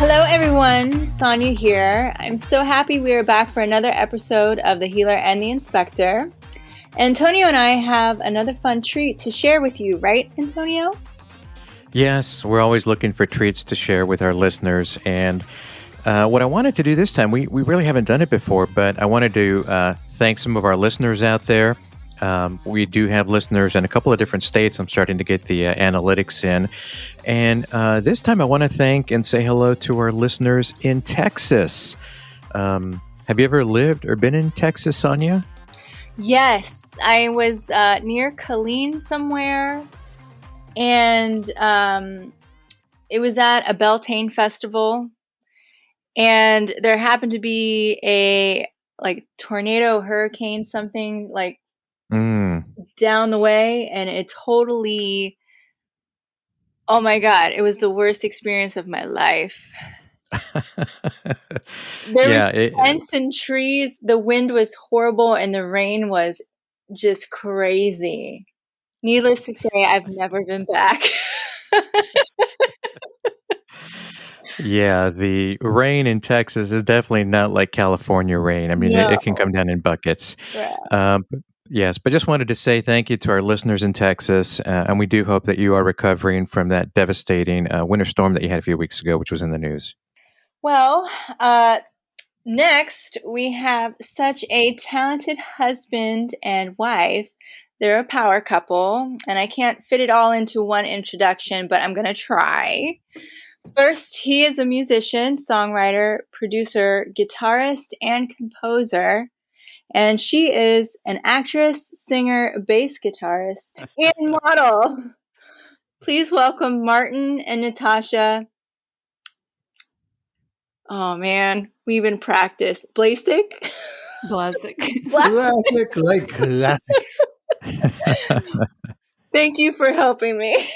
Hello, everyone. Sonia here. I'm so happy we are back for another episode of The Healer and the Inspector. Antonio and I have another fun treat to share with you, right, Antonio? Yes, we're always looking for treats to share with our listeners. And what I wanted to do this time, we really haven't done it before, but I wanted to thank some of our listeners out there. We do have listeners in a couple of different states. I'm starting to get the analytics in. And this time I want to thank and say hello to our listeners in Texas. Have you ever lived or been in Texas, Sonia? Yes, I was near Killeen somewhere, and it was at a Beltane festival, and there happened to be a tornado, hurricane, something down the way, and it totally, oh my God, it was the worst experience of my life. There were tents and trees, the wind was horrible, and the rain was just crazy. Needless to say, I've never been back. Yeah, the rain in Texas is definitely not like California rain. I mean, it can come down in buckets. Yeah. Yes, but just wanted to say thank you to our listeners in Texas. And we do hope that you are recovering from that devastating winter storm that you had a few weeks ago, which was in the news. Well, next we have such a talented husband and wife. They're a power couple, and I can't fit it all into one introduction, but I'm going to try. First, he is a musician, songwriter, producer, guitarist, and composer. And she is an actress, singer, bass guitarist, and model. Please welcome Martin and Natasha. Oh man, we even practiced. Blasick? Blasick. Classic, like classic. Thank you for helping me.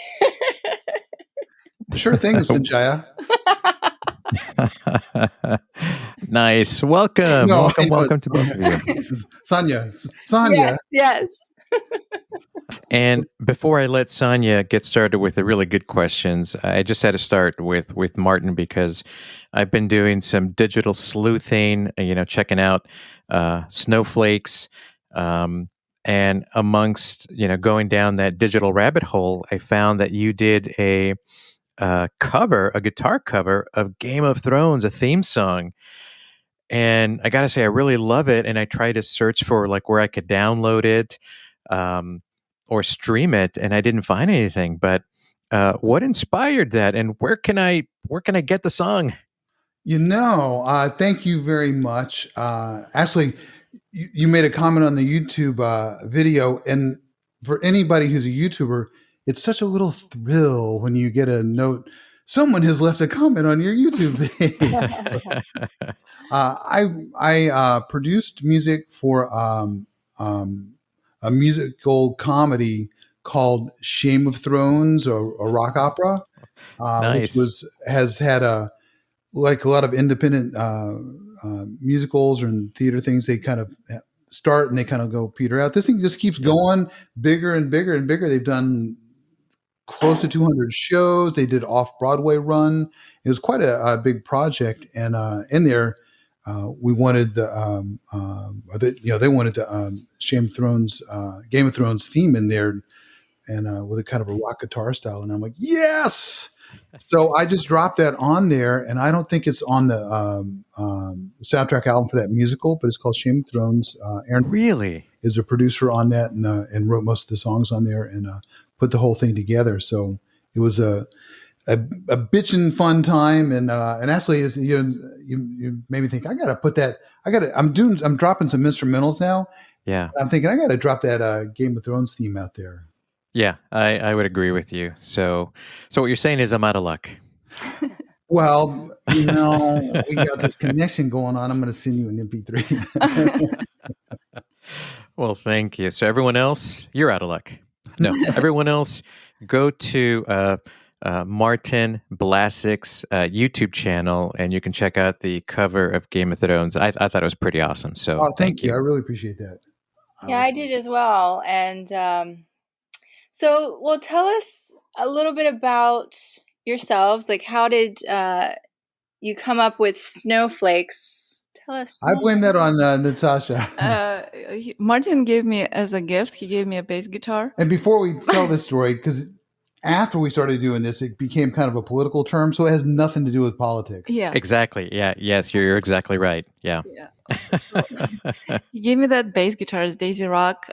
Sure thing, Sanjaya. Nice. Welcome. Welcome to both of you. Sonia. Yes. And before I let Sonia get started with the really good questions, I just had to start with Martin because I've been doing some digital sleuthing, checking out snowflakes. And amongst, going down that digital rabbit hole, I found that you did a guitar cover of Game of Thrones, a theme song. And I got to say, I really love it. And I tried to search for where I could download it or stream it, and I didn't find anything. But what inspired that, and where can I get the song? Thank you very much. Actually, you made a comment on the YouTube video, and for anybody who's a YouTuber, it's such a little thrill when you get a note. Someone has left a comment on your YouTube page. I produced music for a musical comedy called Shame of Thrones, or a rock opera, Nice. which has had a lot of independent musicals and theater things. They kind of start and they kind of go peter out. This thing just keeps going bigger and bigger and bigger. They've done close to 200 shows. They did off-Broadway run. It was quite a big project. And in there, we wanted they wanted the Game of Thrones theme in there, and with a kind of a rock guitar style. And I'm like, yes. So I just dropped that on there, and I don't think it's on the soundtrack album for that musical, but it's called Shame of Thrones. Aaron really is a producer on that, and wrote most of the songs on there, and put the whole thing together. So it was a bitchin' fun time, and actually, you made me think I got to put that. I'm dropping some instrumentals now. Yeah, I'm thinking I got to drop that Game of Thrones theme out there. Yeah, I would agree with you. So what you're saying is I'm out of luck. Well, we got this connection going on. I'm going to send you an MP3. Well, thank you. So everyone else, you're out of luck. No, everyone else, go to Martin Blasick's YouTube channel, and you can check out the cover of Game of Thrones. I thought it was pretty awesome. So thank you. I really appreciate that. Yeah, I did as well. And tell us a little bit about yourselves. Like, how did you come up with snowflakes. Tell us I blame more. that on Natasha. Martin gave me as a gift. He gave me a bass guitar. And before we tell this story, because after we started doing this, it became kind of a political term, so it has nothing to do with politics. Yeah, Exactly. Yeah. Yes, you're exactly right. Yeah. yeah. So, he gave me that bass guitar. It's Daisy Rock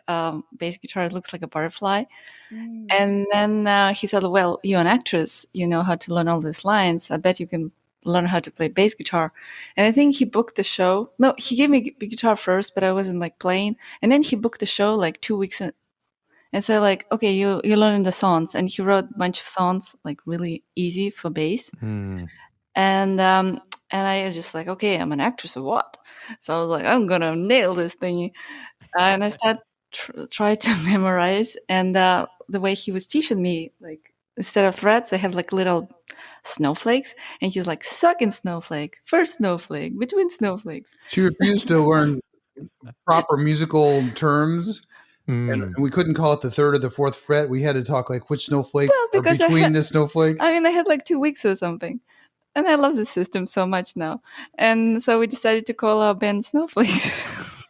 bass guitar. It looks like a butterfly. And then he said, "Well, you're an actress. You know how to learn all these lines. I bet you can learn how to play bass guitar." And I think he booked the show. No, he gave me the guitar first, but I wasn't like playing. And then he booked the show like 2 weeks and so like, okay, you learn the songs, and he wrote a bunch of songs like really easy for bass. Hmm. And I was just like, okay, I'm an actress or what? So I was like, I'm gonna nail this thingy. And I started try to memorize. And the way he was teaching me, like instead of threads, I have like little snowflakes, and he's like, second snowflake, first snowflake, between snowflakes. She refused to learn proper musical terms. And we couldn't call it the third or the fourth fret. We had to talk like which snowflake Well, or because between the snowflake. I mean, I had like 2 weeks or something. And I love the system so much now. And so we decided to call our band Snowflakes.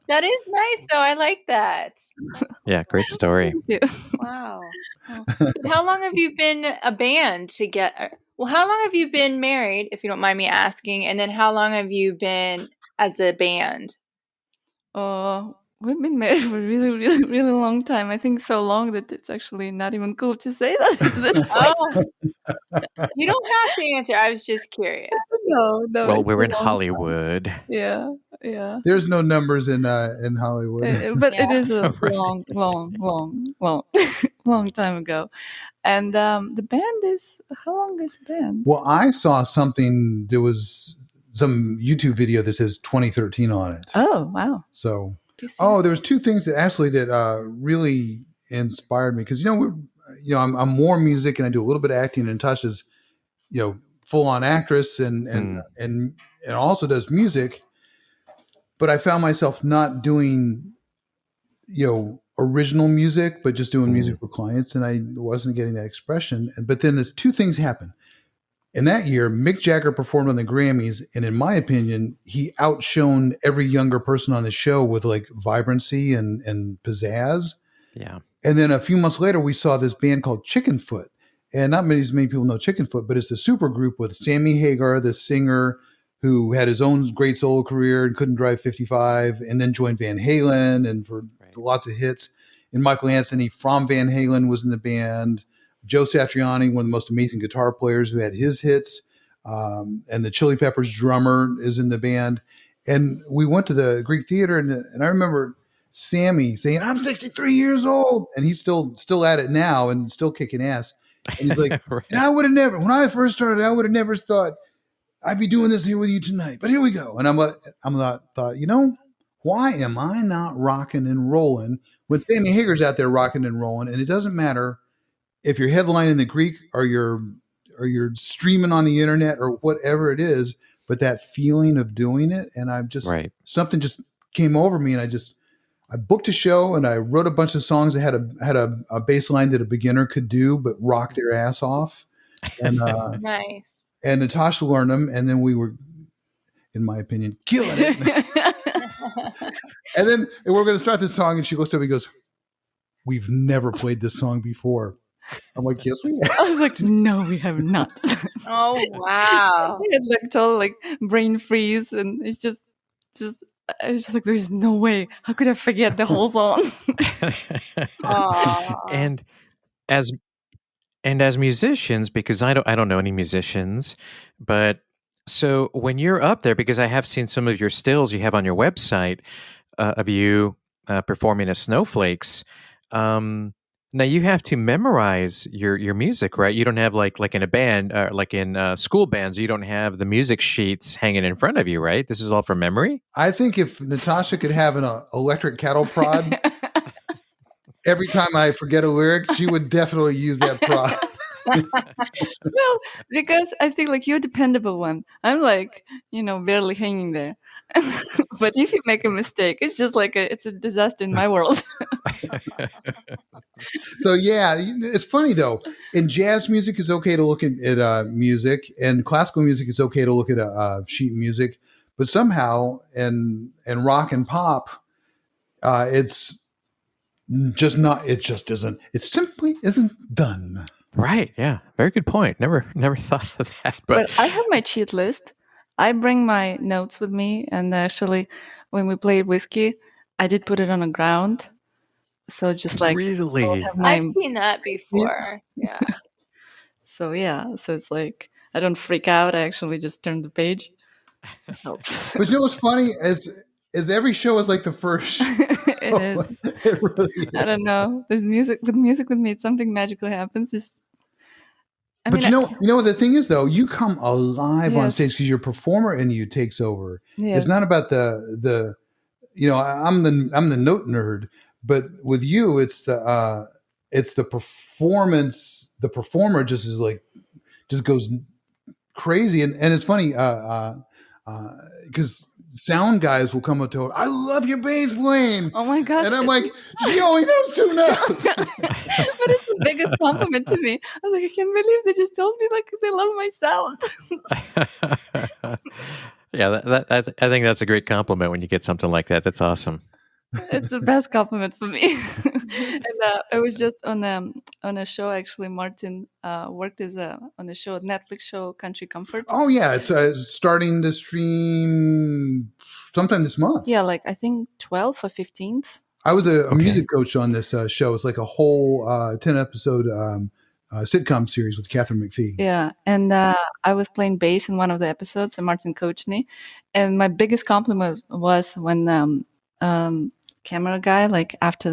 That is nice, though. I like that. Yeah, great story. Yeah. Wow. So how long have you been a band together? Well, how long have you been married, if you don't mind me asking? And then how long have you been as a band? We've been married for a really, really, really long time. I think so long that it's actually not even cool to say that at this point. Oh, you don't have to answer. I was just curious. No. Well, it's we're a in long Hollywood. time. Yeah. There's no numbers in Hollywood. But it Yeah. is a long time ago. And the band is, how long is the band? Well, I saw something. There was some YouTube video that says 2013 on it. Oh, wow. So, Do you see? there was two things that actually that really inspired me because I'm more music and I do a little bit of acting, and Tasha's full on actress and also does music. But I found myself not doing original music, but just doing music for clients, and I wasn't getting that expression. But then there's two things happen. In that year, Mick Jagger performed on the Grammys, and in my opinion, he outshone every younger person on the show with like vibrancy and pizzazz. Yeah. And then a few months later, we saw this band called Chickenfoot. And not as many people know Chickenfoot, but it's a super group with Sammy Hagar, the singer, who had his own great solo career and couldn't drive 55, and then joined Van Halen and for lots of hits. And Michael Anthony from Van Halen was in the band. Joe Satriani, one of the most amazing guitar players who had his hits. And the Chili Peppers drummer is in the band. And we went to the Greek Theater, and I remember Sammy saying, "I'm 63 years old." And he's still at it now and still kicking ass. And he's like, Right. and I would have never, when I first started, I would have never thought I'd be doing this here with you tonight. But here we go. And I'm thought, why am I not rocking and rolling when Sammy Hagar's out there rocking and rolling? And it doesn't matter if you're headlining the Greek or you're streaming on the internet or whatever it is, but that feeling of doing it. And I've just, something just came over me, and I booked a show and I wrote a bunch of songs that had a bass line that a beginner could do, but rock their ass off. And Nice. And Natasha learned them, and then we were, in my opinion, killing it. And then we're going to start this song, and she looks at me and goes, "We've never played this song before." I'm like, "Yes, we have." I was like, "No, we have not." Oh, wow. I had like total like brain freeze, and it's just I was just like, "There's no way. How could I forget the whole song?" And as musicians, because I don't know any musicians, but so when you're up there, because I have seen some of your stills you have on your website of you performing as Snowflakes. Now you have to memorize your music, right? You don't have like in a band, like in school bands, you don't have the music sheets hanging in front of you, right? This is all from memory. I think if Natasha could have an electric cattle prod, every time I forget a lyric, she would definitely use that prod. Well, because I think like you're a dependable one. I'm like, barely hanging there. But if you make a mistake, it's just like it's a disaster in my world. So yeah, it's funny though. In jazz music, it's okay to look at music, and classical music, it's okay to look at sheet music. But somehow, in rock and pop, it's just not. It just isn't. It simply isn't done. Right. Yeah. Very good point. Never thought of that. But I have my cheat list. I bring my notes with me, and actually, when we played whiskey, I did put it on the ground. So just like really, have my I've seen that before. Yeah. so yeah, so it's like I don't freak out. I actually just turn the page. It helps. But you know what's funny is every show is like the first. It is. It really is. I don't know. There's music with me. Something magical happens. But you know what the thing is though, you come alive on Yes. stage because your performer in you takes over. Yes. It's not about the I'm the note nerd, but with you it's the performance. The performer just goes crazy, and it's funny because sound guys will come up to her, I love your bass playing. Oh my god! And I'm like, she only knows 2 notes. But it's the biggest compliment to me. I was like, I can't believe they just told me like they love my sound. Yeah, I think that's a great compliment when you get something like that. That's awesome. It's the best compliment for me. And I was just on a show actually. Martin worked on a show, a Netflix show, Country Comfort. Oh yeah, it's starting to stream sometime this month. Yeah, like I think 12th or 15th. I was a music coach on this show. It's like a whole 10-episode sitcom series with Catherine McPhee. Yeah, and I was playing bass in one of the episodes, and Martin coached me. And my biggest compliment was when camera guy, like after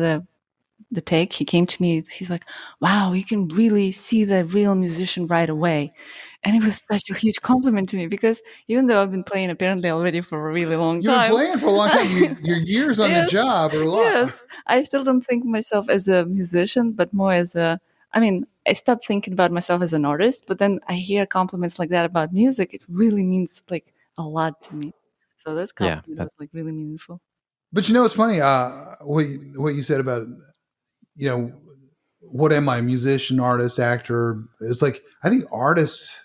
the take, he came to me. He's like, "Wow, you can really see the real musician right away," and it was such a huge compliment to me because even though I've been playing apparently already for a really long time, You've been playing for a long time. Your years on the job are a lot. Yes, I still don't think myself as a musician, but more as a. I mean, I stopped thinking about myself as an artist, but then I hear compliments like that about music. It really means like a lot to me. So this compliment was like really meaningful. But you know, it's funny. What you said about, what am I? Musician, artist, actor? It's like I think artist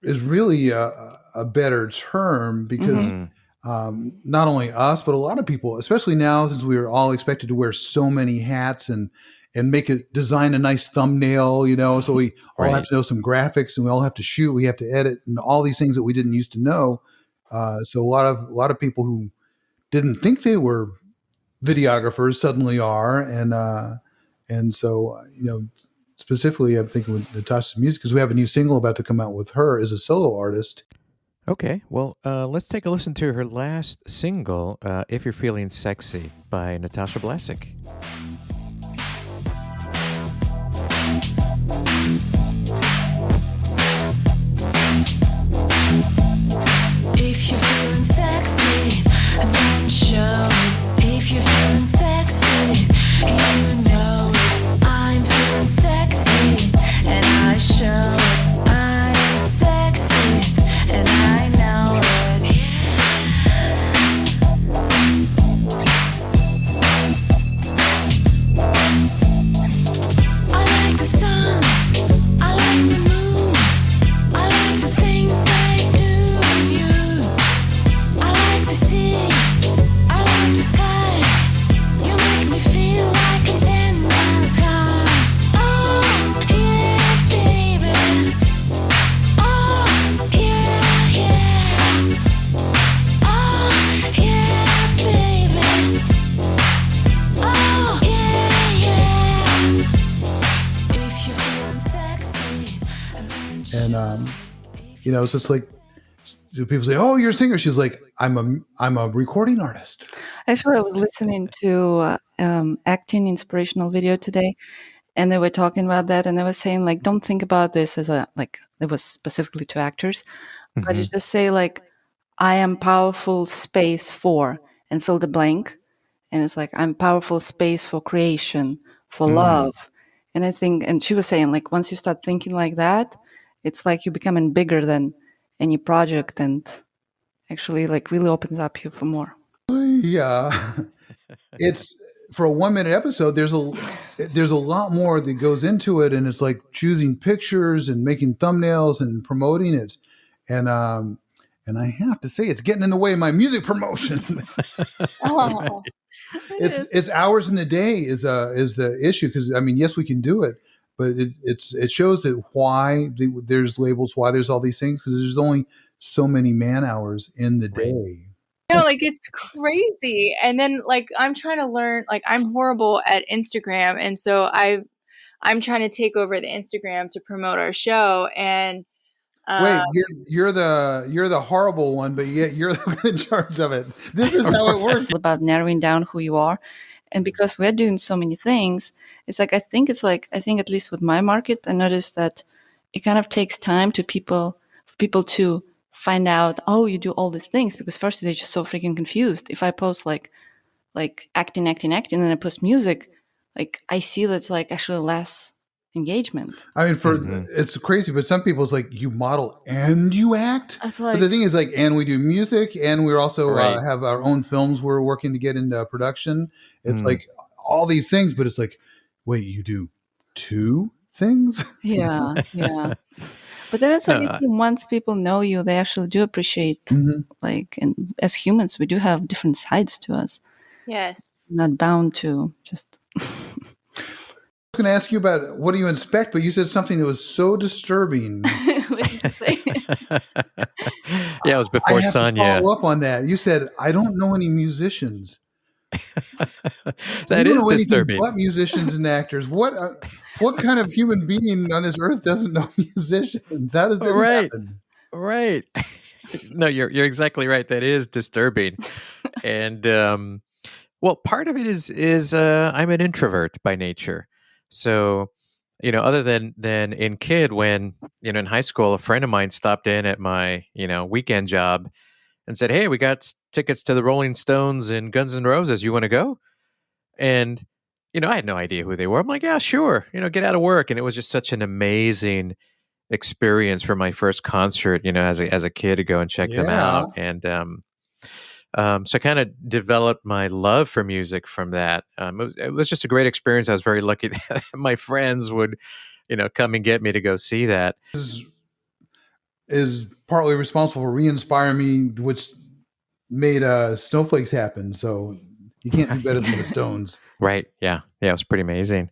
is really a better term because not only us, but a lot of people, especially now, since we are all expected to wear so many hats and design a nice thumbnail, so we all have to know some graphics, and we all have to shoot, we have to edit, and all these things that we didn't used to know. So a lot of people who didn't think they were videographers suddenly are, and so specifically, I'm thinking with Natasha's music because we have a new single about to come out with her as a solo artist. Okay, well, let's take a listen to her last single, "If You're Feeling Sexy" by Natasha Blasick. If you're feeling sexy, then show it. If you're feeling sexy, you know it. I'm feeling sexy, and I show it. I am sexy, and I know it. I like the sun, I like the moon, I like the things I do with you. I like the sea, I like the sky. You make me feel like I'm 10 miles high. Oh, yeah, baby. Oh, yeah, yeah. Oh, yeah, baby. Oh, yeah, yeah. If you're feeling sexy, And it's just like people say, "Oh, you're a singer." She's like, "I'm a recording artist." Actually, I was listening to acting inspirational video today, and they were talking about that, and they were saying like, don't think about this as it was specifically to actors, but you just say like, I am powerful space for, and fill the blank, and it's like I'm powerful space for creation, for love, and I think, and she was saying like, once you start thinking like that, it's like you're becoming bigger than any project, and actually like really opens up you for more. Yeah, it's for a 1 minute episode. There's a lot more that goes into it, and it's like choosing pictures and making thumbnails and promoting it, and I have to say it's getting in the way of my music promotion. Oh, It's hours in the day is the issue, because I mean, yes, we can do it, but it shows that why there's labels, why there's all these things, because there's only so many man hours in the day. like it's crazy. And then like I'm trying to learn, like I'm horrible at Instagram, and so I'm trying to take over the Instagram to promote our show. And Wait, you're the horrible one, but yet you're the one in charge of it. This is how it works. It's about narrowing down who you are. And because we're doing so many things, it's like I think at least with my market, I noticed that it kind of takes time for people to find out, oh, you do all these things, because first they're just so freaking confused. If I post like acting, and then I post music, like I see that's like actually less engagement. I mean, it's crazy, but some people, it's like you model and you act. It's But the thing is, like, and we do music, and we're also Right. have our own films we're working to get into production. It's like all these things, but it's like, wait, you do 2 things? Yeah. But then it's like, I think once people know you, they actually do appreciate, like, and as humans, we do have different sides to us. yes. Not bound to just. I was going to ask you about what do you inspect, but you said something that was so disturbing. What did you say? Yeah, it was I before have to Sonia. follow up on that. You said, I don't know any musicians. That You don't is know anything disturbing. but musicians and actors. What kind of human being on this earth doesn't know musicians? How does this happen? Right. No, you're exactly right. That is disturbing. And well, part of it is I'm an introvert by nature. So, other than in kid, when, in high school, a friend of mine stopped in at my, weekend job and said, "Hey, we got tickets to the Rolling Stones and Guns N' Roses. You want to go?" And, I had no idea who they were. I'm like, "Yeah, sure. Get out of work." And it was just such an amazing experience for my first concert, as a kid, to go and check them out. And so I kind of developed my love for music from that. It was just a great experience. I was very lucky that my friends would, come and get me to go see that. Is partly responsible for re-inspiring me, which made Snowflakes happen. So you can't do better than the Stones. Right. Yeah. It was pretty amazing.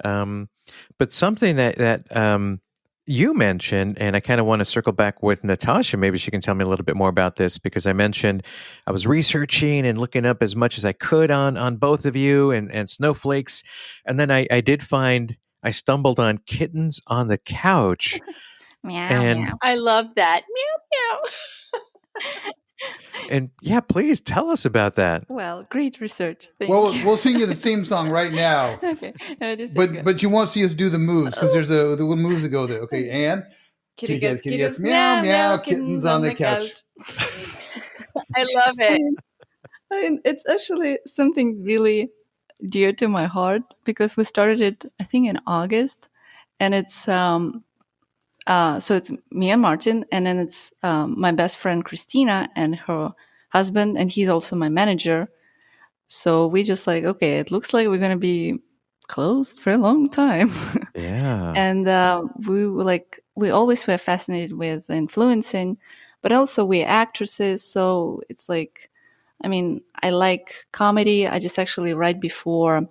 But something that you mentioned, and I kind of want to circle back with Natasha. Maybe she can tell me a little bit more about this, because I mentioned I was researching and looking up as much as I could on both of you and Snowflakes. And then I stumbled on Kittens on the Couch. Meow, And- meow. I love that. Meow meow. And yeah, please tell us about that. Well, great research. Thank Well, you. we'll sing you the theme song right now. Okay. No, just take it. But you won't see us do the moves, because there's the moves that go there. Okay, and Kitty gets gets meow meow, kittens on the couch. I love it. And it's actually something really dear to my heart, because we started it, I think, in August, and it's so it's me and Martin, and then it's my best friend Christina and her husband, and he's also my manager. So we just like, okay, it looks like we're gonna be closed for a long time. Yeah. And we always were fascinated with influencing, but also we're actresses, so it's like, I mean, I like comedy. I just actually right before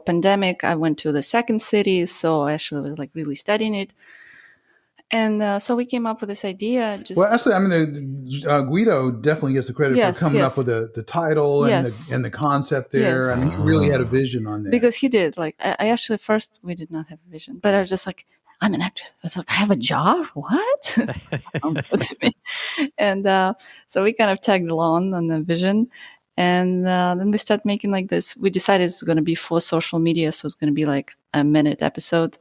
pandemic, I went to the second city, so I actually was like really studying it. And so we came up with this idea. Well, actually, I mean, Guido definitely gets the credit Yes, for coming yes. up with the title Yes. and the concept there. Yes. I mean, he really had a vision on that. Because he did. Like, I actually, first, we did not have a vision, but I was just like, I'm an actress. I was like, I have a job? What? Sounds good to me. And so we kind of tagged along on the vision. And then we started making like this. We decided it's going to be for social media. So it's going to be like a minute episode,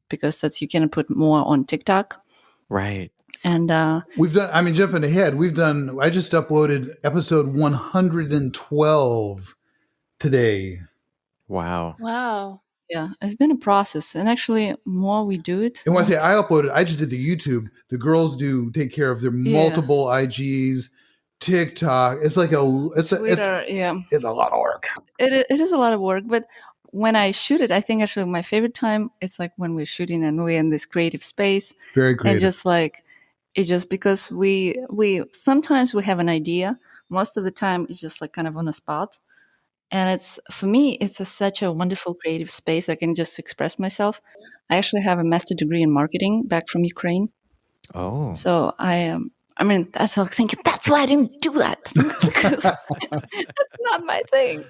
because that's, you can put more on TikTok. Right. And we've done, I mean, jumping ahead, I just uploaded episode 112 today. Wow. Wow. Yeah, it's been a process, and actually, more we do it. And when I say I uploaded, I just did the YouTube. The girls do take care of their multiple IGs, TikTok. It's like Twitter, it's a lot of work. it is a lot of work, but when I shoot it, I think actually my favorite time it's like when we're shooting and we're in this creative space, Very and creative. just like it's just because we sometimes we have an idea. Most of the time, it's just like kind of on the spot, and it's for me, it's such a wonderful creative space. I can just express myself. I actually have a master degree in marketing back from Ukraine, Oh, so I am. I mean, that's all. Thinking that's why I didn't do that because that's not my thing.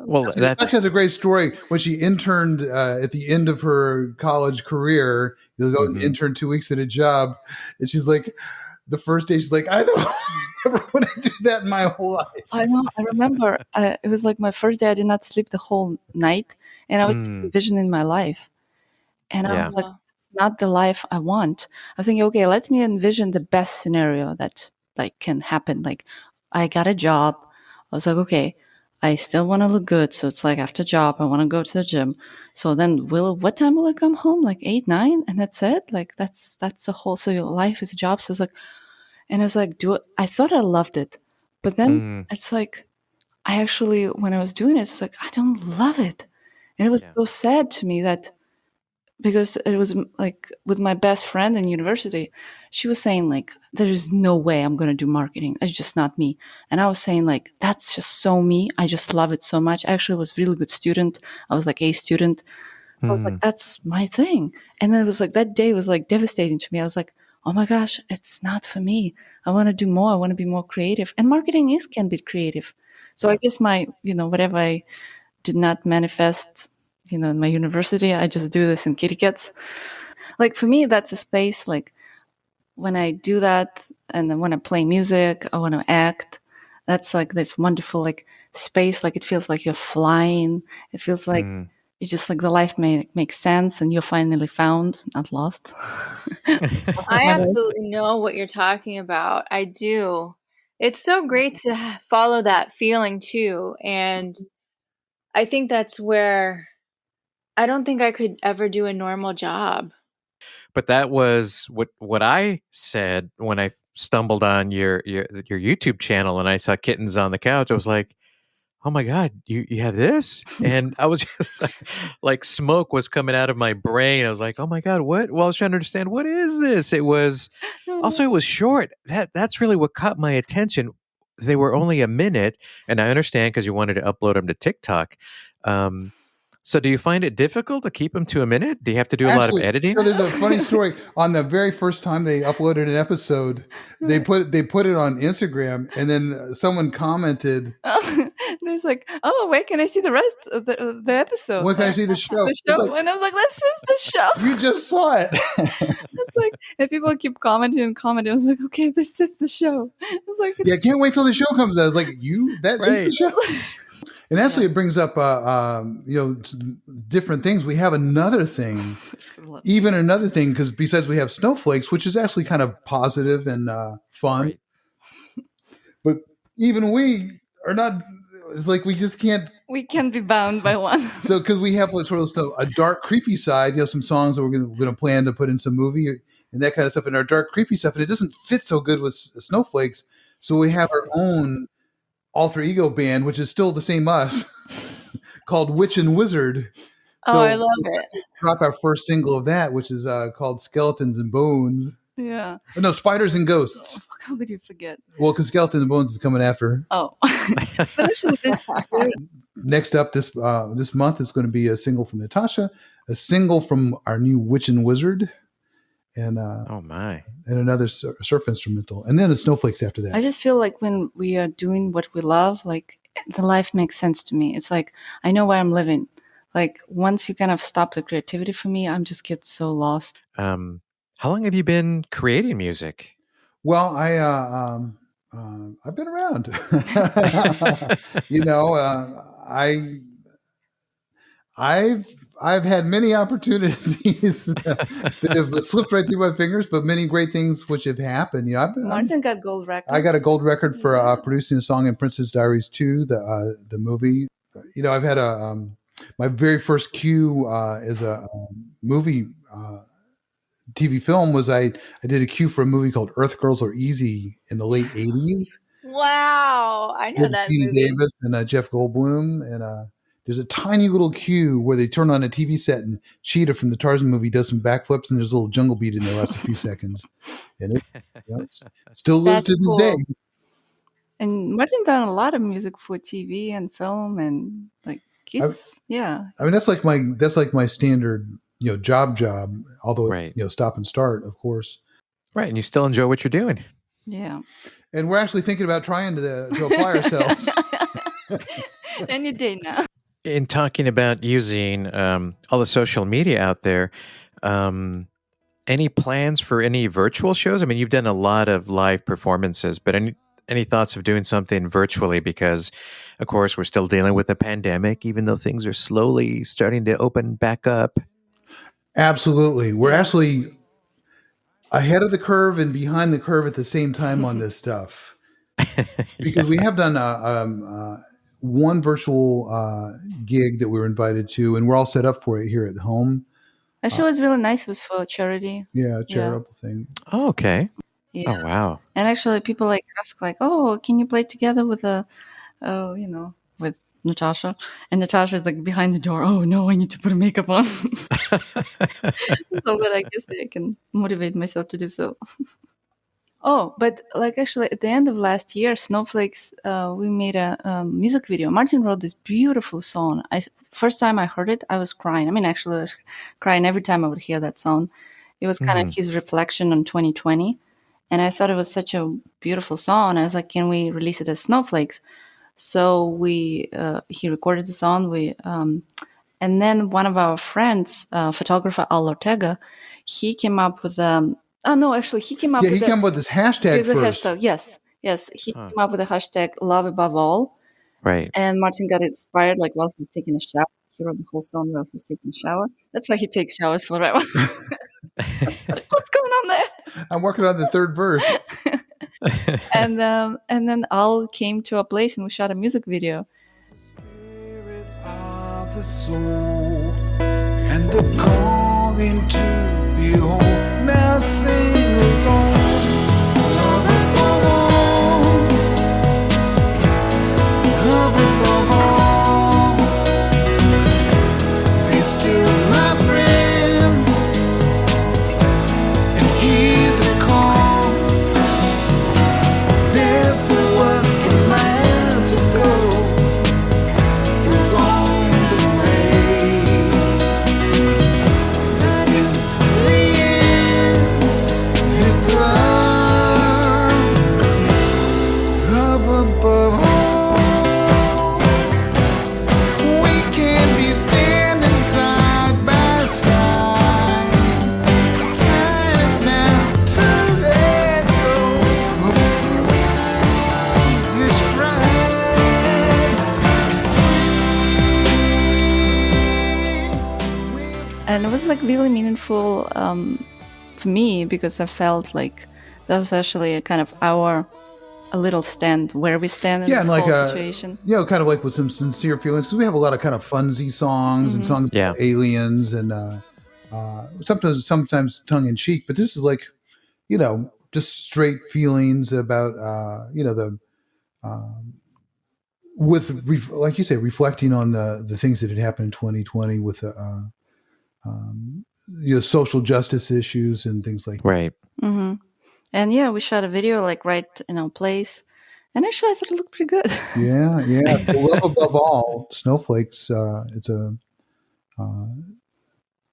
well, that's Natasha has a great story. When she interned at the end of her college career, you'll go and intern 2 weeks at a job, and she's like, the first day, she's like, I don't never want to do that in my whole life. I know. I remember it was like my first day. I did not sleep the whole night, and I was just envisioning my life. And I Yeah. was like, it's not the life I want. I think, okay, let me envision the best scenario that like can happen. Like, I got a job. I was like, okay, I still want to look good. So it's like after job, I want to go to the gym. So then what time will I come home? Like 8, 9? And that's it. Like that's the whole, so your life is a job. So it's like, and it's like, I thought I loved it, but then it's like, I actually, when I was doing it, it's like, I don't love it. And it was so sad to me that, because it was like with my best friend in university, she was saying like, there is no way I'm going to do marketing. It's just not me. And I was saying like, that's just so me. I just love it so much. I actually was a really good student. I was like a student. So I was like, that's my thing. And then it was like, that day was like devastating to me. I was like, oh my gosh, it's not for me. I want to do more. I want to be more creative. And marketing can be creative. So I guess my, whatever I did not manifest, in my university, I just do this in kitty cats. Like for me, that's a space, like when I do that and then when I play music, I want to act. That's like this wonderful like space. Like it feels like you're flying. It feels like it's just like the life makes sense and you're finally found, not lost. I absolutely know what you're talking about. I do. It's so great to follow that feeling too. And I think that's where I don't think I could ever do a normal job. But that was what I said when I stumbled on your YouTube channel and I saw Kittens on the Couch. I was like, oh my God, you have this? And I was just like smoke was coming out of my brain. I was like, oh my God, what? Well, I was trying to understand, what is this? It was short. That's really what caught my attention. They were only a minute, and I understand because you wanted to upload them to TikTok. So do you find it difficult to keep them to a minute? Do you have to do a lot of editing? There's a funny story. On the very first time they uploaded an episode, they put it on Instagram, and then someone commented, there's like, oh, where can I see the rest of the episode? when can I see the show? The show. Like, and I was like, this is the show. you just saw it. It's like, and people keep commenting and commenting. I was like, okay, this is the show. I was like, yeah, can't wait till the show comes out. I was like, that is the show. And actually, it brings up, different things. We have another thing, because besides we have Snowflakes, which is actually kind of positive and fun. Right. But even we are not. It's like we just can't. We can't be bound by one. So because we have sort of stuff, a dark, creepy side. Some songs that we're going to plan to put in some movie and that kind of stuff, and our dark, creepy stuff, and it doesn't fit so good with Snowflakes. So we have our own alter ego band, which is still the same us, called Witch and Wizard. So I love it. Drop our first single of that, which is called Skeletons and Bones. Yeah. No, Spiders and Ghosts. Oh, how could you forget? Well, because Skeletons and Bones is coming after. Oh. But actually, next up this month is going to be a single from Natasha, a single from our new Witch and Wizard, and oh my, and another surf instrumental, and then the Snowflakes after that. I just feel like when we are doing what we love, like the life makes sense to me. It's like I know where I'm living. Like once you kind of stop the creativity for me, I'm just get so lost. How long have you been creating music? Well, I've been around. I've had many opportunities that have slipped right through my fingers, but many great things which have happened. Martin got gold record. I got a gold record for producing a song in Princess Diaries 2, the movie. I've had My very first cue as a movie TV film was I did a cue for a movie called Earth Girls Are Easy in the late 80s. Wow, I know With that Gina movie. Davis and Jeff Goldblum. And there's a tiny little cue where they turn on a TV set and Cheetah from the Tarzan movie does some backflips and there's a little jungle beat in there lasts a few seconds. And it still lives That's to this cool. day. And Martin done a lot of music for TV and film, and like yeah. I mean, that's like my standard, job, although, Right. stop and start, of course. Right. And you still enjoy what you're doing. Yeah. And we're actually thinking about trying to apply ourselves. Any day now. In talking about using all the social media out there, any plans for any virtual shows? I mean, you've done a lot of live performances, but any thoughts of doing something virtually? Because, of course, we're still dealing with the pandemic, even though things are slowly starting to open back up. Absolutely. We're actually ahead of the curve and behind the curve at the same time on this stuff. Because we have done one virtual gig that we were invited to, and we're all set up for it here at home. Actually, it was really nice. It was for charity. Yeah, a charitable thing. Oh, okay. Yeah. Oh, wow. And actually, people like ask, like, "Oh, can you play together with with Natasha?" And Natasha's like behind the door. "Oh no, I need to put a makeup on." So, but I guess I can motivate myself to do so. Oh, but like actually, at the end of last year, Snowflakes, we made a music video. Martin wrote this beautiful song. First time I heard it, I was crying. I mean, actually, I was crying every time I would hear that song. It was kind of his reflection on 2020. And I thought it was such a beautiful song. I was like, can we release it as Snowflakes? So he recorded the song. And then one of our friends, photographer Al Ortega, he came up with he came up Yeah, with he came up with this hashtag Here's a first. hashtag. Yes. He came up with the hashtag love above all. Right. And Martin got inspired like while he was taking a shower. He wrote the whole song while he was taking a shower. That's why he takes showers forever. What's going on there? I'm working on the third verse. And then Al came to our place and we shot a music video. Spirit of the soul and the calling to be whole. Now sing along. Love above all. Love above all. Be still, my friend, and hear the call. There's still work in miles to go. You're on the way. But in the end, it's love, love above all. We can be standing side by side. Time is now to let go of this pride. And it was like really meaningful for me because I felt like that was actually a kind of a little stand where we stand in Yeah, this and like whole situation. kind of like with some sincere feelings, because we have a lot of kind of funsy songs and songs Yeah. about aliens and sometimes tongue in cheek, but this is like, just straight feelings about like you say, reflecting on the things that had happened in 2020 with social justice issues and things like that. Right. Mm-hmm. And yeah, we shot a video like right in our place. And actually, I thought it looked pretty good. Yeah. So love above all, Snowflakes. It's a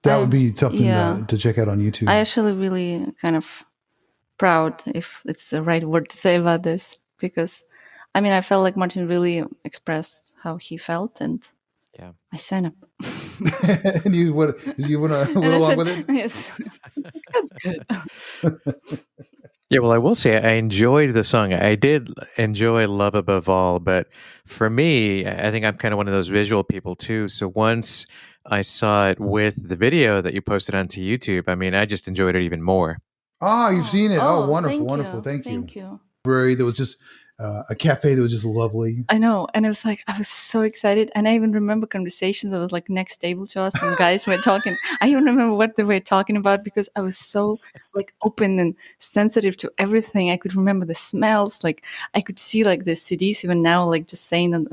that would be something to check out on YouTube. I actually really kind of proud, if it's the right word to say about this, because I mean, I felt like Martin really expressed how he felt, and I signed up. And you went along with it? Yes, that's good. Yeah, well, I will say I enjoyed the song. I did enjoy Love Above All, but for me, I think I'm kind of one of those visual people too. So once I saw it with the video that you posted onto YouTube, I mean, I just enjoyed it even more. Oh, you've seen it. Oh, wonderful, thank wonderful. you. Thank you. Thank you. There was just a cafe that was just lovely. I know, and it was like I was so excited, and I even remember conversations that was like next table to us, and guys were talking. I even remember what they were talking about because I was so like open and sensitive to everything. I could remember the smells, like I could see like the CDs even now, like just saying them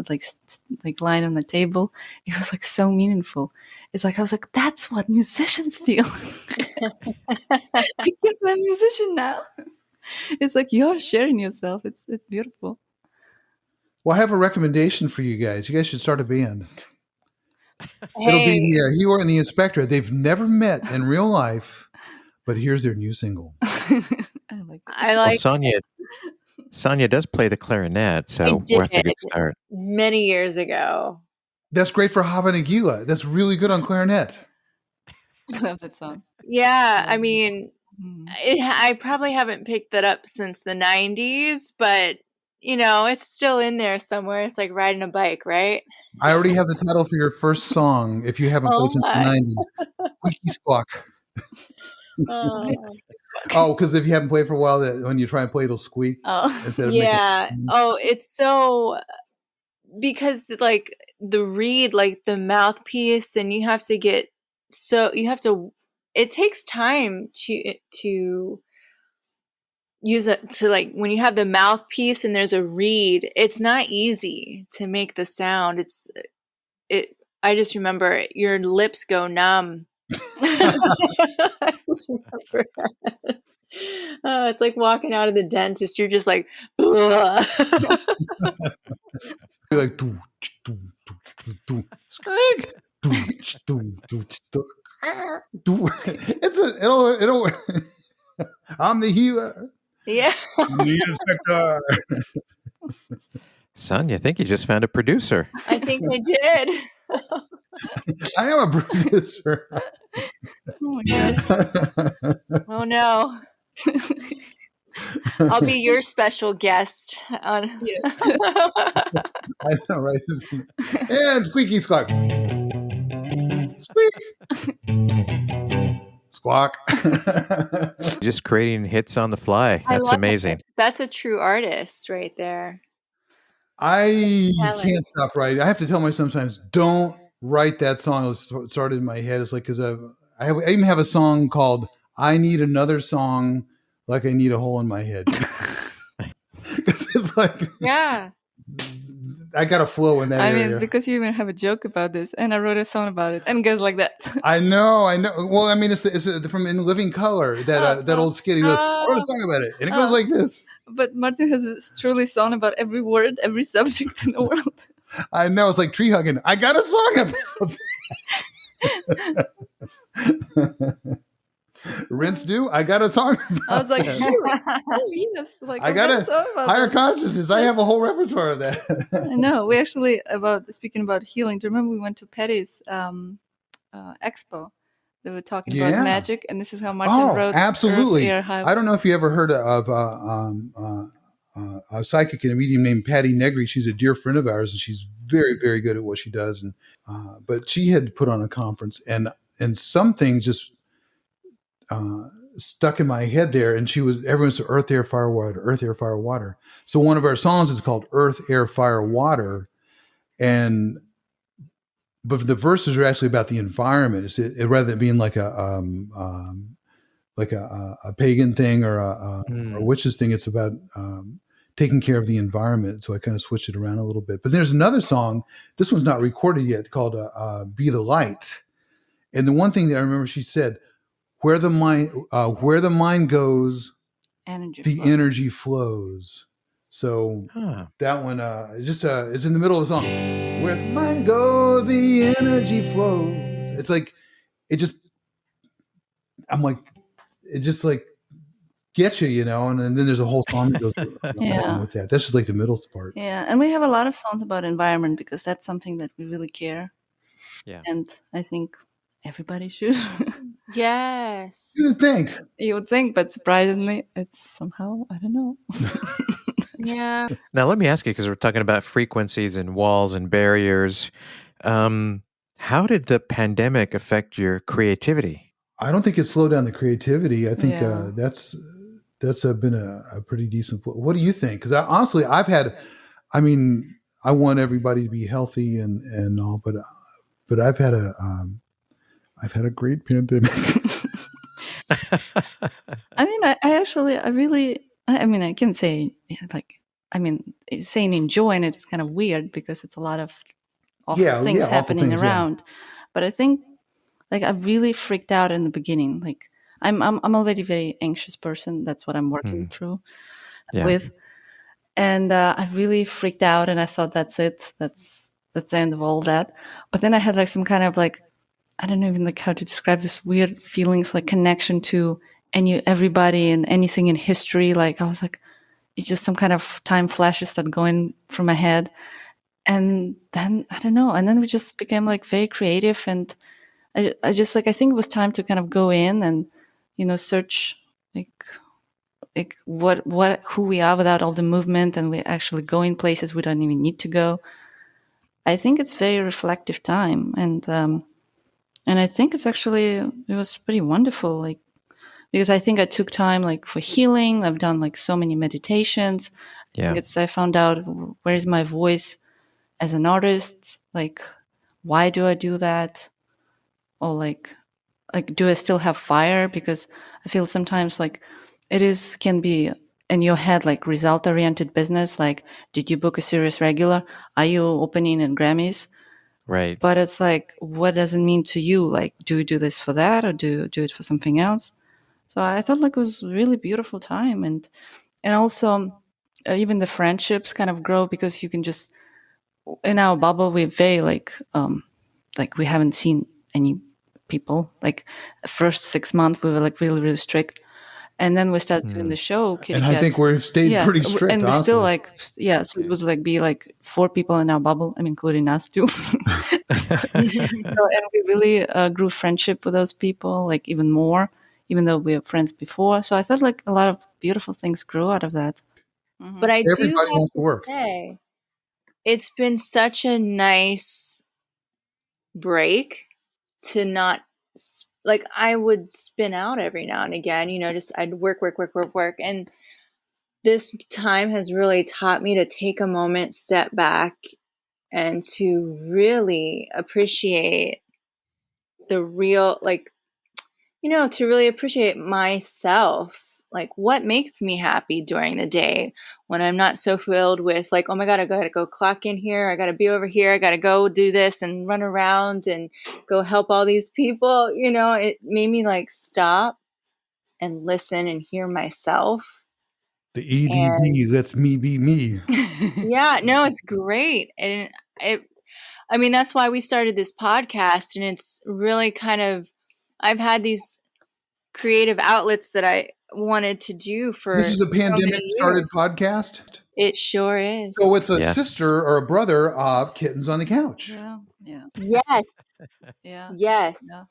like lying on the table. It was like so meaningful. It's like I was like, that's what musicians feel because I'm a musician now. It's like you're sharing yourself. It's beautiful. Well, I have a recommendation for you guys. You guys should start a band. It'll be Hey, the Hero and the Inspector. They've never met in real life, but here's their new single. I like it. I Well, like. Sonia does play the clarinet, I so we'll have to did get start. many years ago. That's great for Hava Nagila. That's really good on clarinet. I love that song. Yeah, I mean, Mhm. I probably haven't picked that up since the 90s, but you know, it's still in there somewhere. It's like riding a bike, right? I already have the title for your first song if you haven't played Oh since the my. 90s. Squeaky Squawk. Oh. Oh, because if you haven't played for a while, that when you try and play, it'll squeak Oh, instead of Yeah. making. Oh, it's so because like the reed, like the mouthpiece, and you have to get it takes time to use it to like when you have the mouthpiece and there's a reed, it's not easy to make the sound. I just remember your lips go numb. I just remember that. Oh, it's like walking out of the dentist. You're just like, "Ugh." You're like, doo, doo, doo, doo, doo, squeak. Doo, doo, doo, doo, doo. It'll. I'm the healer. Yeah. I'm the inspector. Sonia, I think you just found a producer. I think I did. I am a producer. oh my god. Oh no. I'll be your special guest on. Yes. I know, right? And squeaky squawk. Squeak. Squawk. Just creating hits on the fly. I That's love amazing. it. That's a true artist right there. I Talent. can't stop writing. I have to tell myself sometimes, don't write that song. It started in my head. It's like, because I even have a song called I Need Another Song Like I Need a Hole in My Head. Because it's like, Yeah. I got to flow in that I area. mean, because you even have a joke about this, and I wrote a song about it, and it goes like that. I know. Well, I mean, it's from In Living Color, that old skit. He goes, I wrote a song about it. And it goes like this. But Martin has a truly song about every word, every subject in the world. I know. It's like tree hugging. I got a song about that. Rinse do. I got a song about I was like, that. oh yes, like I got a song about higher that. consciousness. I have a whole repertoire of that. I know. We actually speaking about healing. Do you remember we went to Patty's expo? They were talking Yeah. about magic, and this is how Martin wrote. Absolutely. Earth, Air, High. I don't know if you ever heard of a psychic and a medium named Patty Negri. She's a dear friend of ours, and she's very, very good at what she does. And but she had put on a conference, and some things just stuck in my head there. And everyone said Earth, Air, Fire, Water, Earth, Air, Fire, Water. So one of our songs is called Earth, Air, Fire, Water, but the verses are actually about the environment. Rather than being like a pagan thing or a witch's thing, it's about taking care of the environment. So I kind of switched it around a little bit. But there's another song. This one's not recorded yet, called "Be the Light." And the one thing that I remember, she said, "Where the mind goes, Energy the flow. energy flows." So that one, it's in the middle of the song. Where the mind goes, the energy flows. It's like, it just gets you, you know, and then there's a whole song that goes along with that. That's just like the middle part. Yeah, and we have a lot of songs about environment because that's something that we really care. Yeah. And I think everybody should. Yes. You would think, but surprisingly, it's somehow, I don't know. Yeah. Now, let me ask you, because we're talking about frequencies and walls and barriers. How did the pandemic affect your creativity? I don't think it slowed down the creativity. I think that's been a pretty decent. What do you think? Because honestly, I mean, I want everybody to be healthy and all, but I've had a great pandemic. I mean, I mean, I can say, like, I mean, saying enjoying it is kind of weird because it's a lot of awful things awful happening things, yeah. around. But I think, like, I really freaked out in the beginning. Like, I'm already a very anxious person. That's what I'm working through Yeah. with. And I really freaked out, and I thought, that's it. That's the end of all that. But then I had like some kind of like, I don't know even like how to describe this weird feelings, like connection to everybody and anything in history. Like I was like, it's just some kind of time flashes that going through my head. And then I don't know. And then we just became like very creative, and I just like, I think it was time to kind of go in and, search like what who we are without all the movement, and we actually go in places we don't even need to go. I think it's very reflective time, and I think it was pretty wonderful, like, because I think I took time like for healing. I've done like so many meditations. Yeah. I found out where is my voice as an artist, like why do I do that, or like do I still have fire? Because I feel sometimes like can be in your head like result oriented business, like did you book a series regular, are you opening in Grammys? Right. But it's like, what does it mean to you? Like, do you do this for that, or do you do it for something else? So I thought like it was a really beautiful time, and also even the friendships kind of grow because you can just, in our bubble, we're very like we haven't seen any people. Like the first 6 months we were like really, really strict. And then we started doing the show, Kitty And Cats. I think we've stayed pretty strict, and we're honestly. still like, so it would like be like 4 people in our bubble, I mean, including us too. And we really grew friendship with those people, like even more, even though we were friends before. So I thought like a lot of beautiful things grew out of that. But I do Everybody have wants to to work. say, it's been such a nice break to not like, I would spin out every now and again, just I'd work. And this time has really taught me to take a moment, step back, and to really appreciate the real, like, to really appreciate myself. Like, what makes me happy during the day when I'm not so filled with like, oh my God, I got to go clock in here. I got to be over here. I got to go do this and run around and go help all these people. It made me like stop and listen and hear myself. The EDD lets me be me. Yeah, no, it's great. And I mean, that's why we started this podcast. And it's really kind of, I've had these creative outlets that I wanted to do for This is a so many pandemic started years. podcast. It sure is. So it's a Yes. sister or a brother of Kittens on the Couch. Yeah. Yes. Yeah. Yes. Yeah.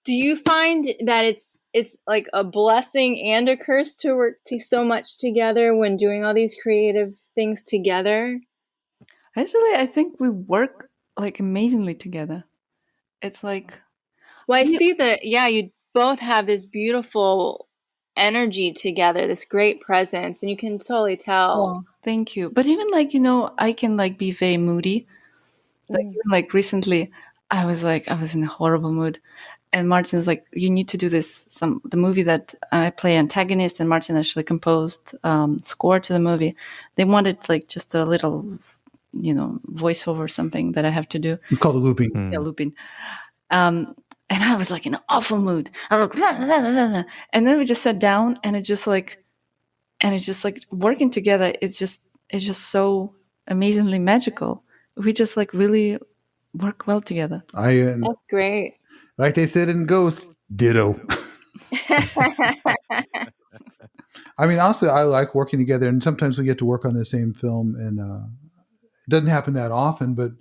Do you find that it's like a blessing and a curse to work so much together when doing all these creative things together? Actually, I think we work like amazingly together. It's like, Well, I see that, you both have this beautiful energy together, this great presence, and you can totally tell. oh, thank you. But even like, I can like be very moody. Like even like recently, I was in a horrible mood. And Martin's like, you need to do the movie that I play antagonist, and Martin actually composed score to the movie. They wanted like just a little, voiceover or something that I have to do. It's called a looping. Yeah, looping. And I was like in an awful mood. I was like, blah, blah, blah, blah. And then we just sat down, and it's just like working together. It's just so amazingly magical. We just like really work well together. That's great. Like they said in Ghost, ditto. I mean, honestly, I like working together, and sometimes we get to work on the same film, and it doesn't happen that often. But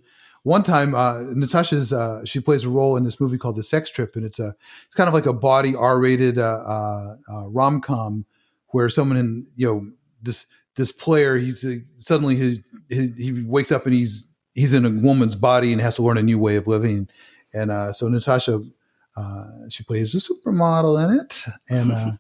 one time, Natasha's she plays a role in this movie called The Sex Trip, and it's kind of like a body R-rated rom-com where someone this player suddenly he wakes up and he's in a woman's body and has to learn a new way of living. And so Natasha, she plays a supermodel in it, and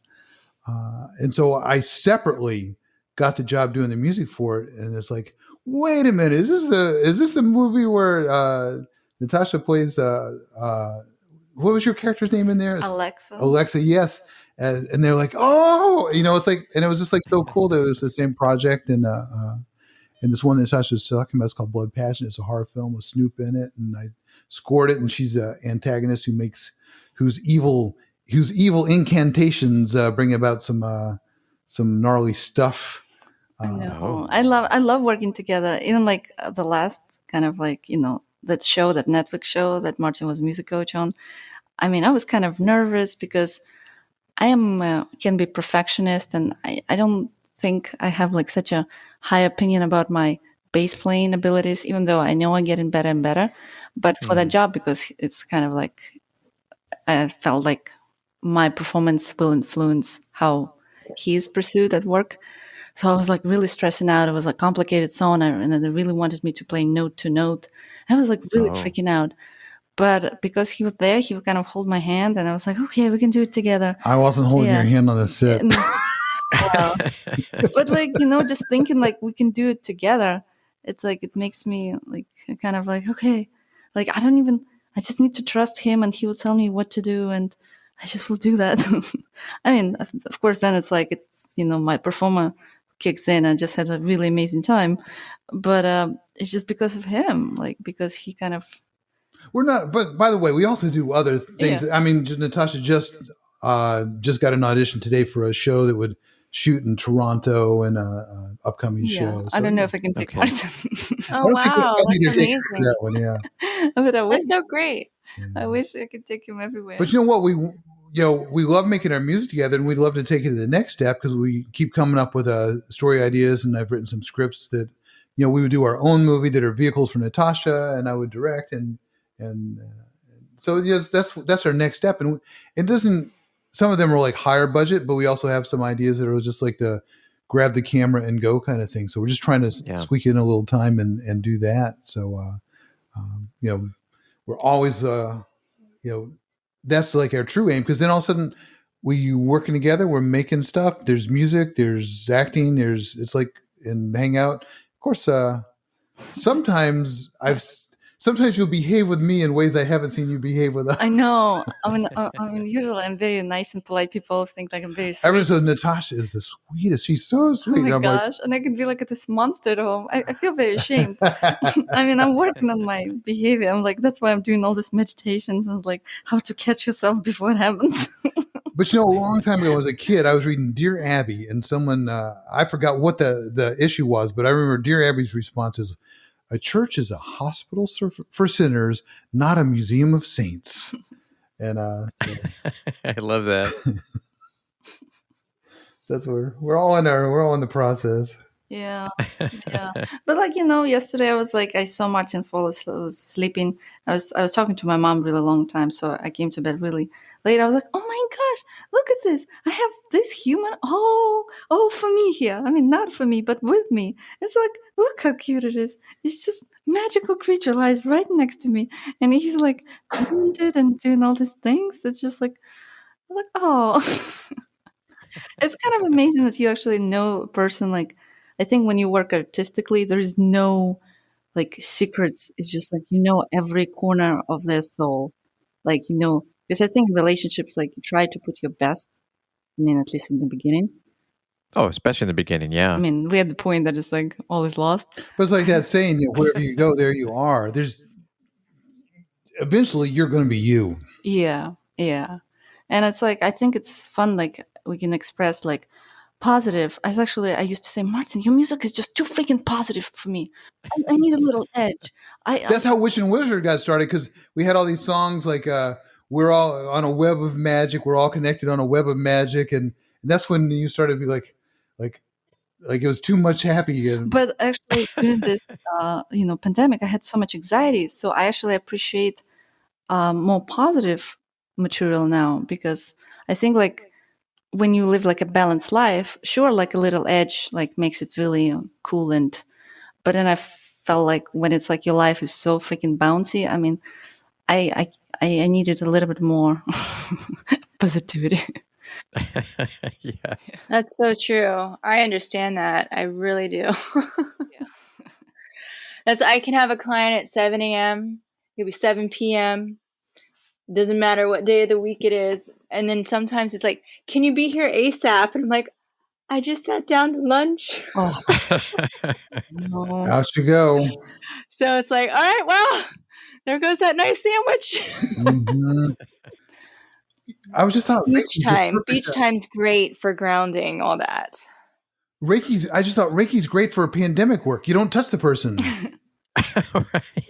And so I separately got the job doing the music for it, and it's like, wait a minute, is this the movie where Natasha plays what was your character's name in there? Alexa, yes. And they're like, oh, it's like, and it was just like so cool that it was the same project. And this one that Natasha was talking about is called Blood Passion. It's a horror film with Snoop in it, and I scored it. And she's an antagonist whose evil incantations bring about some gnarly stuff. I know. I love working together. Even like the last kind of like that Netflix show that Martin was music coach on. I mean, I was kind of nervous because I am can be perfectionist, and I don't think I have like such a high opinion about my bass playing abilities, even though I know I'm getting better and better. But for that job, because it's kind of like I felt like my performance will influence how he is pursued at work. So I was like really stressing out. It was a complicated song, and they really wanted me to play note to note. I was like really freaking out. But because he was there, he would kind of hold my hand, and I was like, okay, we can do it together. I wasn't holding your hand on the set. Well, but like, just thinking like we can do it together, it's like, it makes me like kind of like, okay, like I just need to trust him, and he will tell me what to do, and I just will do that. I mean, of course, then it's like, my performer kicks in. I just had a really amazing time, but it's just because of him, like, because he kind of. We're not, but by the way, we also do other things. Yeah. I mean, Natasha just got an audition today for a show that would shoot in Toronto and upcoming show. So, I don't know if I can take part. Oh, wow. That's amazing. That one, yeah. But that's so great. Yeah. I wish I could take him everywhere. But you know what? We love making our music together, and we'd love to take it to the next step, because we keep coming up with story ideas, and I've written some scripts that, we would do our own movie that are vehicles for Natasha, and I would direct, and so yes, that's our next step. And it doesn't. Some of them are like higher budget, but we also have some ideas that are just like the grab the camera and go kind of thing. So we're just trying to squeak in a little time and do that. So we're always that's like our true aim, because then all of a sudden we working together, we're making stuff. There's music, there's acting, it's like in Hangout. Of course, sometimes you'll behave with me in ways I haven't seen you behave with others. I know. I mean, usually I'm very nice and polite. People think like I'm very sweet. Everyone says Natasha is the sweetest. She's so sweet. Oh my gosh. And I can be like this monster at home. I feel very ashamed. I mean, I'm working on my behavior. I'm like, that's why I'm doing all these meditations and like how to catch yourself before it happens. But a long time ago as a kid, I was reading Dear Abby, and someone, I forgot what the issue was, but I remember Dear Abby's response is, a church is a hospital for sinners, not a museum of saints. And I love that. That's where we're all in the process. Yeah. But like, yesterday I saw Martin fall asleep. I was sleeping. I was talking to my mom really long time, so I came to bed really late. I was like, oh my gosh, look at this. I have this human. Oh, for me here. I mean, not for me, but with me. It's like, look how cute it is. It's just magical creature lies right next to me, and he's like talented and doing all these things. It's just like, oh. It's kind of amazing that you actually know a person. Like, I think when you work artistically, there's no like secrets. It's just like every corner of their soul. Like, because I think relationships, like, you try to put your best. I mean, at least in the beginning. Oh, especially in the beginning, yeah. I mean, we had the point that it's like all is lost. But it's like that saying, wherever you go, there you are. Eventually you're going to be you. Yeah. And it's like, I think it's fun. Like, we can express like positive. I used to say, Martin, your music is just too freaking positive for me. I need a little edge. That's how Witch and Wizard got started, because we had all these songs like we're all on a web of magic. We're all connected on a web of magic, and that's when you started to be like it was too much happy. But actually, during this pandemic, I had so much anxiety, so I actually appreciate more positive material now, because I think like when you live like a balanced life, sure, like a little edge like makes it really cool, but then I felt like when it's like your life is so freaking bouncy, I mean, I needed a little bit more positivity. Yeah. That's so true. I understand that. I really do. Yeah. I can have a client at 7 a.m. It could be 7 p.m. Doesn't matter what day of the week it is. And then sometimes it's like, can you be here ASAP? And I'm like, I just sat down to lunch. Oh no. Out you go. So it's like, all right, well, there goes that nice sandwich. Mhm. I was just thought Beach Reiki's the time. perfect, Beach time's great for grounding, all that. I just thought Reiki's great for pandemic work. You don't touch the person.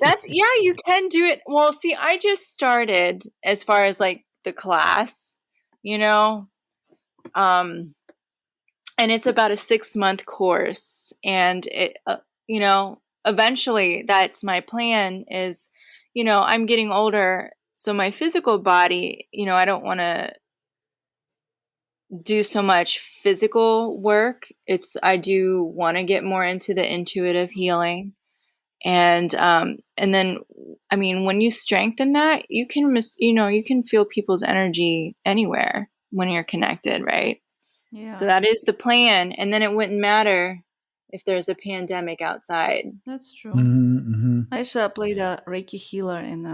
That's you can do it. Well, see, I just started as far as like the class, you know. And it's about a 6-month course, and it eventually that's my plan is, I'm getting older, so my physical body, I don't want to do so much physical work. I do want to get more into the intuitive healing. And then, I mean, when you strengthen that, you can you can feel people's energy anywhere when you're connected, right? Yeah. So that is the plan. And then it wouldn't matter if there's a pandemic outside. That's true. Mm-hmm. I should played a Reiki healer in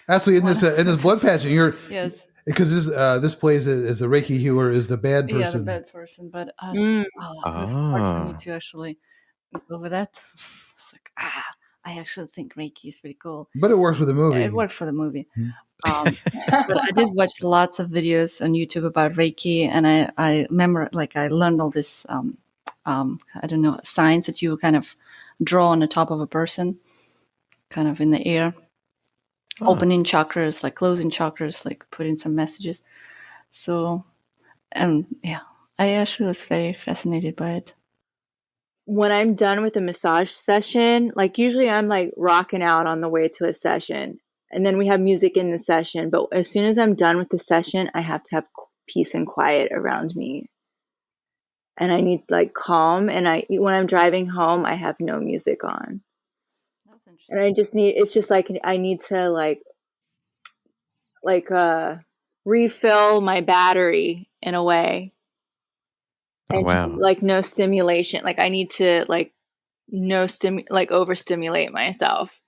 Actually, in this blood patching, you're yes. because this plays as the Reiki healer is the bad Yeah, the person. bad person. But it was hard for me to actually go with that. It's like I actually think Reiki is pretty cool. But it works for the movie. It worked for the movie. But I did watch lots of videos on YouTube about Reiki, and I remember I learned all this I don't know, signs that you kind of draw on the top of a person, kind of in the air, opening chakras, like closing chakras, like putting some messages. So, and yeah, I actually was very fascinated by it. When I'm done with a massage session, like usually I'm like rocking out on the way to a session, and then we have music in the session. But as soon as I'm done with the session, I have to have peace and quiet around me. And I need like calm. And when I'm driving home, I have no music on. That's interesting. And it's just like, I need to refill my battery in a way. And like no stimulation. Like I need to overstimulate myself.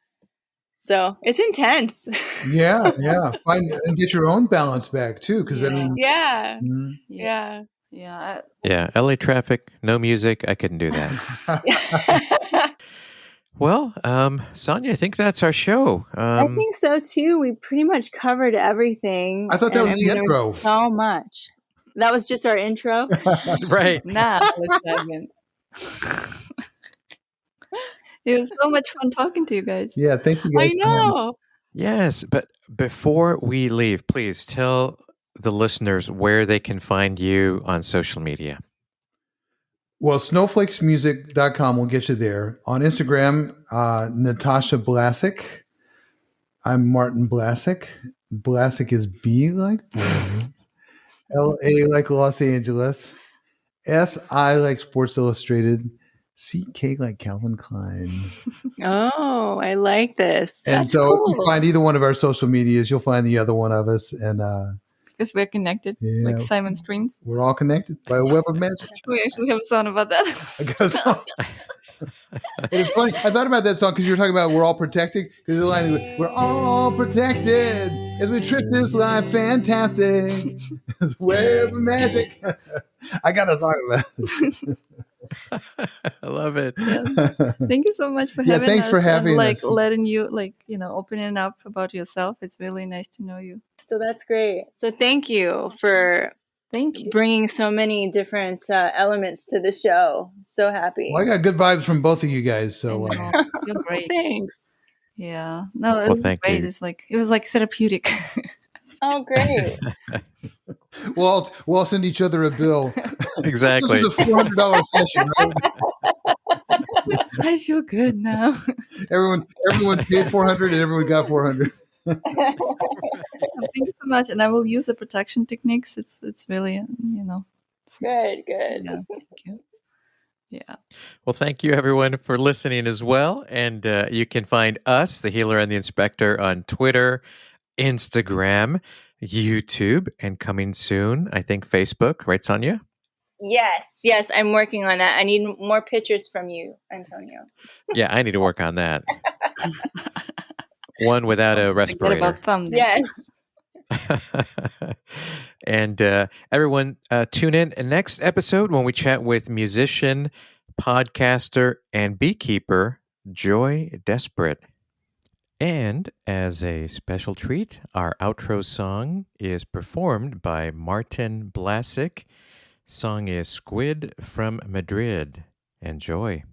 So it's intense. Yeah. Find and get your own balance back too, because I mean, yeah. LA traffic, no music. I couldn't do that. Well, Sonia, I think that's our show. I think so too. We pretty much covered everything. I thought that was the intro. There was so much. That was just our intro. Right. Nah, it was so much fun talking to you guys. Yeah, thank you guys. I know. Yes, but before we leave, please tell the listeners where they can find you on social media. Well, snowflakesmusic.com will get you there. On Instagram, Natasha Blasick. I'm Martin Blasick. Blasick is B like LA like Los Angeles. SI like Sports Illustrated. CK like Calvin Klein. Oh, I like this. And That's so cool. if you find either one of our social medias, you'll find the other one of us. And because we're connected, like Simon Screens. We're all connected by a web of magic. We actually have a song about that. I got a song. It's funny. I thought about that song because you were talking about we're all protected. Because the line, we're all protected as we trip this life fantastic. Web of magic. I got a song about it. I love it. Yeah. Thank you so much for having us. Thanks for having us. Letting you, opening up about yourself. It's really nice to know you. So that's great. So thank you for bringing so many different elements to the show. So happy. Well, I got good vibes from both of you guys. So you're great. Thanks. Yeah. No, it was great. It's it was like therapeutic. Oh, great. We'll all send each other a bill. Exactly. This is a $400 session, right? I feel good now. Everyone paid $400 and everyone got $400. Thank you so much, and I will use the protection techniques. It's really good. Yeah, thank you. Yeah. Well, thank you everyone for listening as well, and you can find us, the Healer and the Inspector, on Twitter, Instagram, YouTube, and coming soon, I think Facebook, right, Sonia? Yes, I'm working on that. I need more pictures from you, Antonio. Yeah, I need to work on that. One without a Forget respirator. about thumbnails. Yes. And everyone, tune in next episode when we chat with musician, podcaster, and beekeeper Joy Desperate. And as a special treat, our outro song is performed by Martin Blasick. Song is Squid from Madrid. Enjoy.